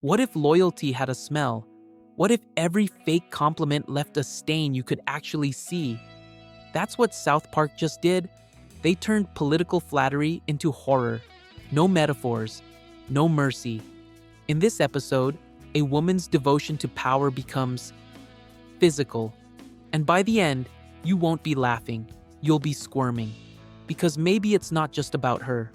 What if loyalty had a smell? What if every fake compliment left a stain you could actually see? That's what South Park just did. They turned political flattery into horror. No metaphors, no mercy. In this episode, a woman's devotion to power becomes physical. And by the end, you won't be laughing, you'll be squirming. Because maybe it's not just about her.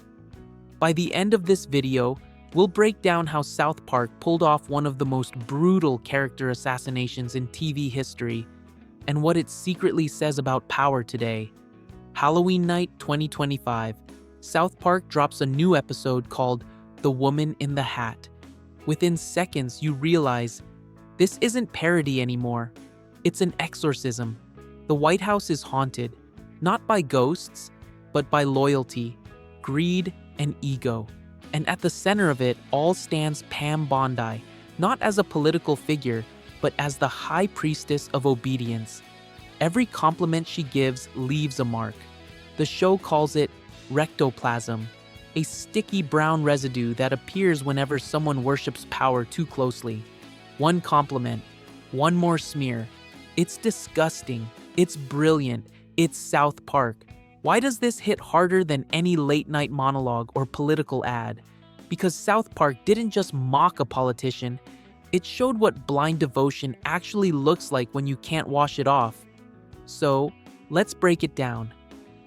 By the end of this video, we'll break down how South Park pulled off one of the most brutal character assassinations in TV history, and what it secretly says about power today. Halloween night 2025, South Park drops a new episode called The Woman in the Hat. Within seconds, you realize this isn't parody anymore. It's an exorcism. The White House is haunted, not by ghosts, but by loyalty, greed, and ego. And at the center of it all stands Pam Bondi, not as a political figure, but as the high priestess of obedience. Every compliment she gives leaves a mark. The show calls it Rectoplasm, a sticky brown residue that appears whenever someone worships power too closely. One compliment, one more smear. It's disgusting. It's brilliant. It's South Park. Why does this hit harder than any late-night monologue or political ad? Because South Park didn't just mock a politician, it showed what blind devotion actually looks like when you can't wash it off. So, let's break it down.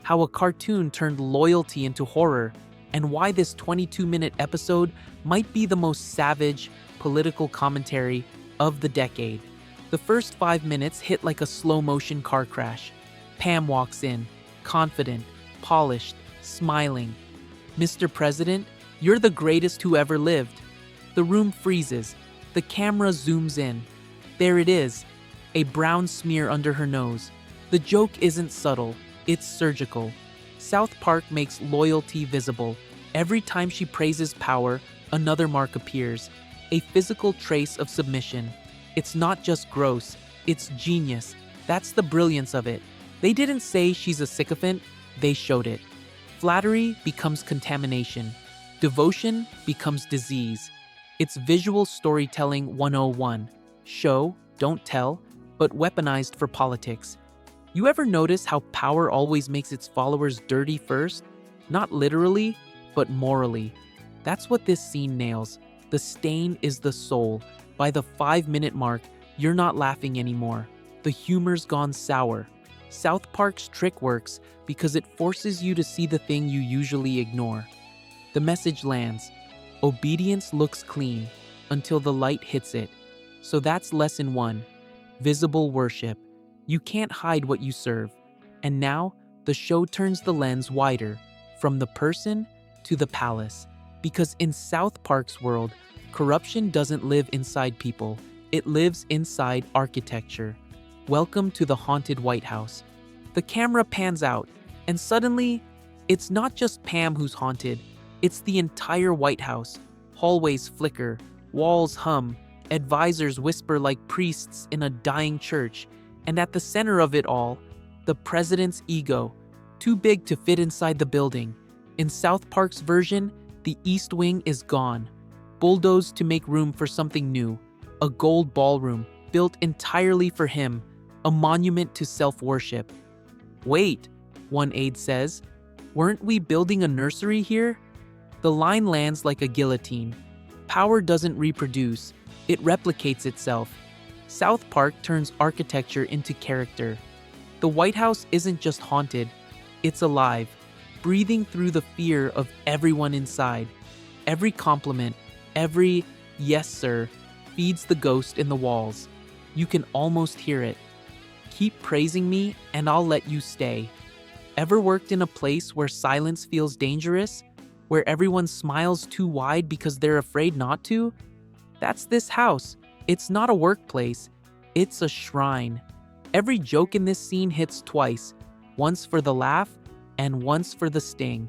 How a cartoon turned loyalty into horror, and why this 22-minute episode might be the most savage political commentary of the decade. The first 5 minutes hit like a slow-motion car crash. Pam walks in, confident, polished, smiling. "Mr. President, you're the greatest who ever lived." The room freezes. The camera zooms in. There it is, a brown smear under her nose. The joke isn't subtle, it's surgical. South Park makes loyalty visible. Every time she praises power, another mark appears, a physical trace of submission. It's not just gross, it's genius. That's the brilliance of it. They didn't say she's a sycophant, they showed it. Flattery becomes contamination. Devotion becomes disease. It's visual storytelling 101. Show, don't tell, but weaponized for politics. You ever notice how power always makes its followers dirty first? Not literally, but morally. That's what this scene nails. The stain is the soul. By the 5-minute mark, you're not laughing anymore. The humor's gone sour. South Park's trick works because it forces you to see the thing you usually ignore. The message lands. Obedience looks clean until the light hits it. So that's lesson 1. Visible worship. You can't hide what you serve. And now, the show turns the lens wider, from the person to the palace. Because in South Park's world, corruption doesn't live inside people. It lives inside architecture. Welcome to the haunted White House. The camera pans out, and suddenly, it's not just Pam who's haunted. It's the entire White House. Hallways flicker, walls hum, advisors whisper like priests in a dying church, and at the center of it all, the president's ego, too big to fit inside the building. In South Park's version, the East Wing is gone, bulldozed to make room for something new, a gold ballroom built entirely for him, a monument to self-worship. "Wait," one aide says, "weren't we building a nursery here?" The line lands like a guillotine. Power doesn't reproduce, it replicates itself. South Park turns architecture into character. The White House isn't just haunted, it's alive, breathing through the fear of everyone inside. Every compliment, every "yes, sir," feeds the ghost in the walls. You can almost hear it. "Keep praising me and I'll let you stay." Ever worked in a place where silence feels dangerous? Where everyone smiles too wide because they're afraid not to? That's this house. It's not a workplace. It's a shrine. Every joke in this scene hits twice, once for the laugh and once for the sting.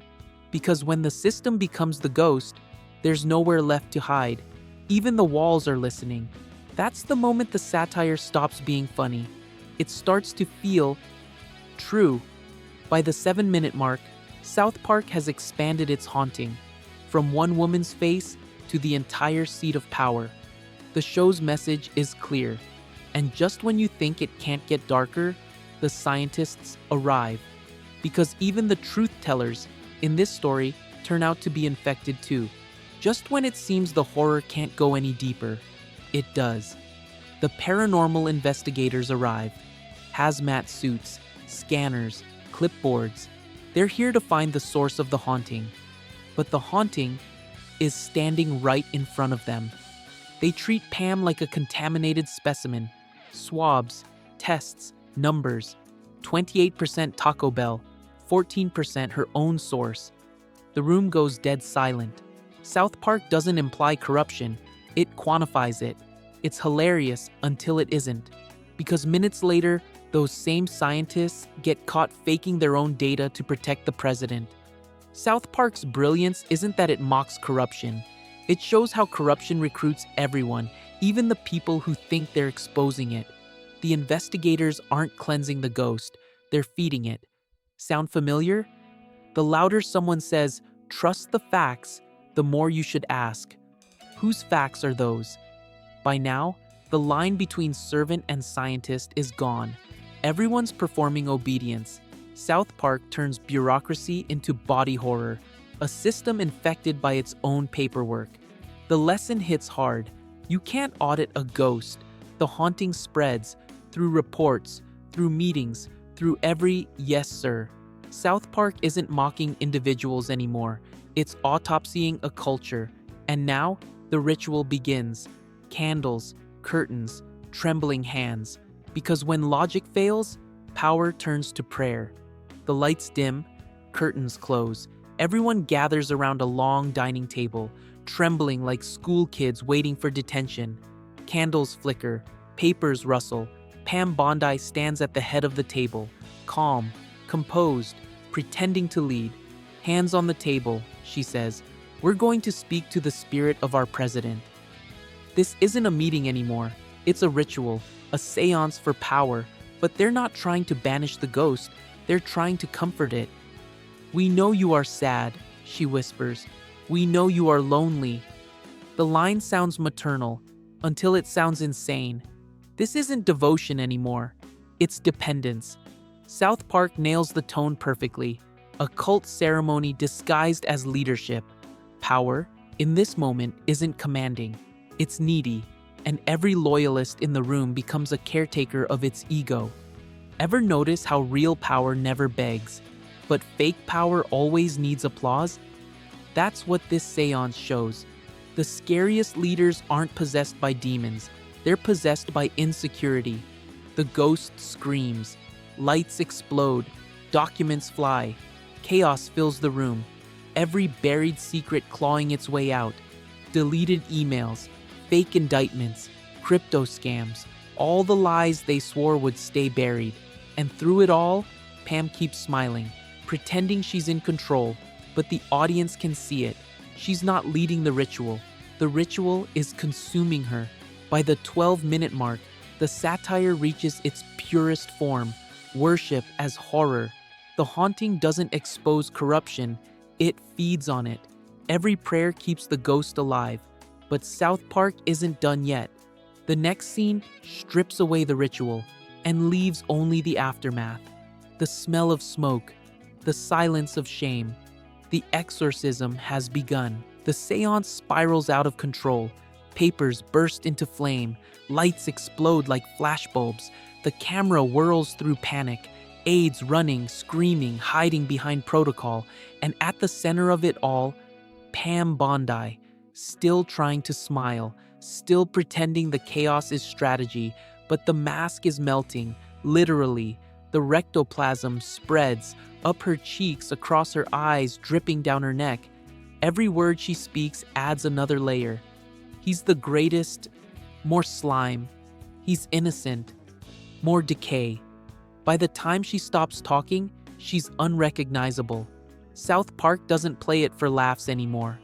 Because when the system becomes the ghost, there's nowhere left to hide. Even the walls are listening. That's the moment the satire stops being funny. It starts to feel true. By the 7-minute mark, South Park has expanded its haunting, from one woman's face to the entire seat of power. The show's message is clear, and just when you think it can't get darker, the scientists arrive. Because even the truth tellers in this story turn out to be infected too. Just when it seems the horror can't go any deeper, it does. The paranormal investigators arrive. Hazmat suits, scanners, clipboards. They're here to find the source of the haunting. But the haunting is standing right in front of them. They treat Pam like a contaminated specimen. Swabs, tests, numbers. 28% Taco Bell, 14% her own source. The room goes dead silent. South Park doesn't imply corruption, it quantifies it. It's hilarious until it isn't. Because minutes later, those same scientists get caught faking their own data to protect the president. South Park's brilliance isn't that it mocks corruption. It shows how corruption recruits everyone, even the people who think they're exposing it. The investigators aren't cleansing the ghost, they're feeding it. Sound familiar? The louder someone says, "Trust the facts," the more you should ask. Whose facts are those? By now, the line between servant and scientist is gone. Everyone's performing obedience. South Park turns bureaucracy into body horror, a system infected by its own paperwork. The lesson hits hard. You can't audit a ghost. The haunting spreads through reports, through meetings, through every "yes, sir." South Park isn't mocking individuals anymore. It's autopsying a culture. And now, the ritual begins. Candles, curtains, trembling hands. Because when logic fails, power turns to prayer. The lights dim, curtains close. Everyone gathers around a long dining table, trembling like school kids waiting for detention. Candles flicker, papers rustle. Pam Bondi stands at the head of the table, calm, composed, pretending to lead. Hands on the table, she says, "We're going to speak to the spirit of our president." This isn't a meeting anymore. It's a ritual, a séance for power, but they're not trying to banish the ghost. They're trying to comfort it. "We know you are sad," she whispers. "We know you are lonely." The line sounds maternal, until it sounds insane. This isn't devotion anymore. It's dependence. South Park nails the tone perfectly. A cult ceremony disguised as leadership. Power, in this moment, isn't commanding. It's needy, and every loyalist in the room becomes a caretaker of its ego. Ever notice how real power never begs, but fake power always needs applause? That's what this séance shows. The scariest leaders aren't possessed by demons. They're possessed by insecurity. The ghost screams. Lights explode. Documents fly. Chaos fills the room. Every buried secret clawing its way out. Deleted emails. Fake indictments. Crypto scams. All the lies they swore would stay buried. And through it all, Pam keeps smiling, pretending she's in control, but the audience can see it. She's not leading the ritual. The ritual is consuming her. By the 12-minute mark, the satire reaches its purest form, worship as horror. The haunting doesn't expose corruption, it feeds on it. Every prayer keeps the ghost alive. But South Park isn't done yet. The next scene strips away the ritual and leaves only the aftermath. The smell of smoke, the silence of shame. The exorcism has begun. The séance spirals out of control. Papers burst into flame. Lights explode like flashbulbs. The camera whirls through panic. Aides running, screaming, hiding behind protocol. And at the center of it all, Pam Bondi, still trying to smile, still pretending the chaos is strategy, but the mask is melting, literally. The rectoplasm spreads up her cheeks, across her eyes, dripping down her neck. Every word she speaks adds another layer. He's the greatest, more slime. He's innocent, more decay. By the time she stops talking, she's unrecognizable. South Park doesn't play it for laughs anymore.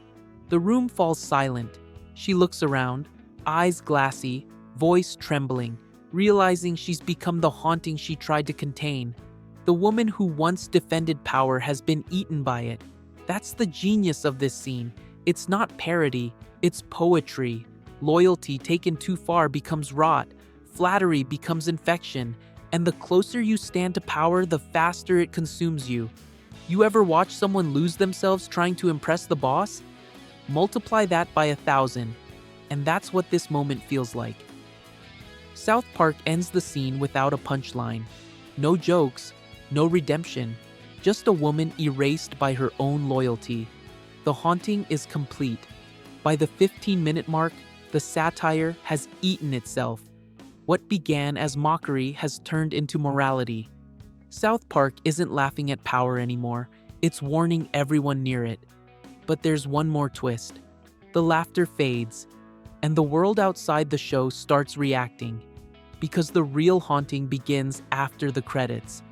The room falls silent. She looks around, eyes glassy, voice trembling, realizing she's become the haunting she tried to contain. The woman who once defended power has been eaten by it. That's the genius of this scene. It's not parody, it's poetry. Loyalty taken too far becomes rot, flattery becomes infection, and the closer you stand to power, the faster it consumes you. You ever watch someone lose themselves trying to impress the boss? Multiply that by 1,000, and that's what this moment feels like. South Park ends the scene without a punchline. No jokes, no redemption, just a woman erased by her own loyalty. The haunting is complete. By the 15-minute mark, the satire has eaten itself. What began as mockery has turned into morality. South Park isn't laughing at power anymore, it's warning everyone near it. But there's one more twist. The laughter fades, and the world outside the show starts reacting. Because the real haunting begins after the credits.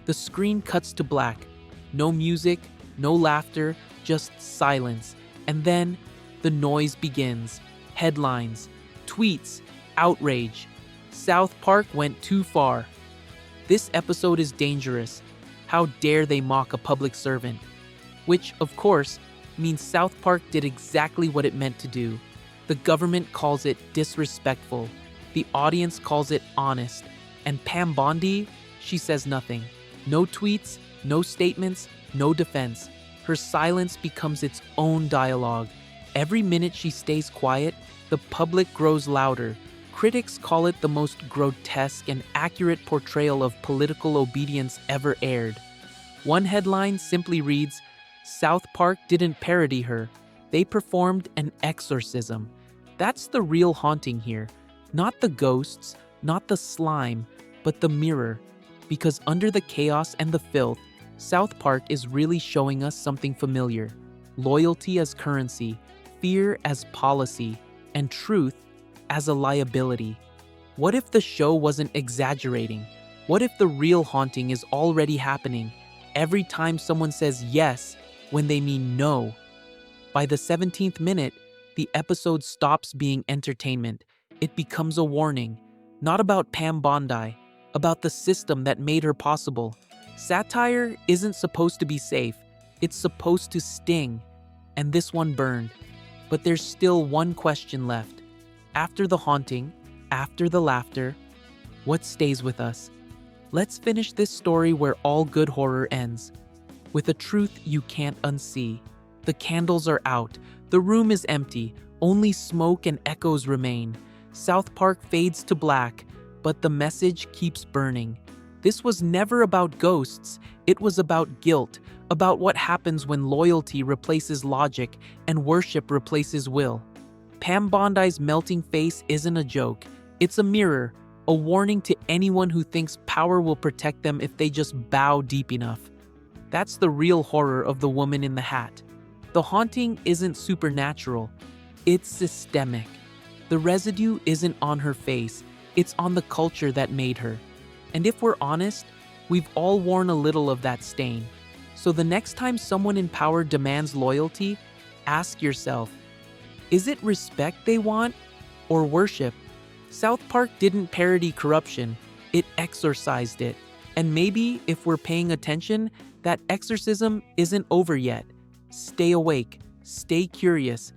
The screen cuts to black. No music, no laughter, just silence. And then, the noise begins. Headlines, tweets, outrage. South Park went too far. This episode is dangerous. How dare they mock a public servant? Which, of course, means South Park did exactly what it meant to do. The government calls it disrespectful. The audience calls it honest. And Pam Bondi, she says nothing. No tweets, no statements, no defense. Her silence becomes its own dialogue. Every minute she stays quiet, the public grows louder. Critics call it the most grotesque and accurate portrayal of political obedience ever aired. One headline simply reads, "South Park didn't parody her. They performed an exorcism." That's the real haunting here. Not the ghosts, not the slime, but the mirror. Because under the chaos and the filth, South Park is really showing us something familiar. Loyalty as currency, fear as policy, and truth as a liability. What if the show wasn't exaggerating? What if the real haunting is already happening every time someone says yes when they mean no? By the 17th minute, the episode stops being entertainment. It becomes a warning, not about Pam Bondi, about the system that made her possible. Satire isn't supposed to be safe, it's supposed to sting, and this one burned. But there's still one question left. After the haunting, after the laughter, what stays with us? Let's finish this story where all good horror ends, with a truth you can't unsee. The candles are out, the room is empty, only smoke and echoes remain. South Park fades to black, but the message keeps burning. This was never about ghosts, it was about guilt, about what happens when loyalty replaces logic and worship replaces will. Pam Bondi's melting face isn't a joke, it's a mirror, a warning to anyone who thinks power will protect them if they just bow deep enough. That's the real horror of the woman in the hat. The haunting isn't supernatural, it's systemic. The residue isn't on her face, it's on the culture that made her. And if we're honest, we've all worn a little of that stain. So the next time someone in power demands loyalty, ask yourself, is it respect they want or worship? South Park didn't parody corruption, it exorcised it. And maybe, if we're paying attention, that exorcism isn't over yet. Stay awake, stay curious,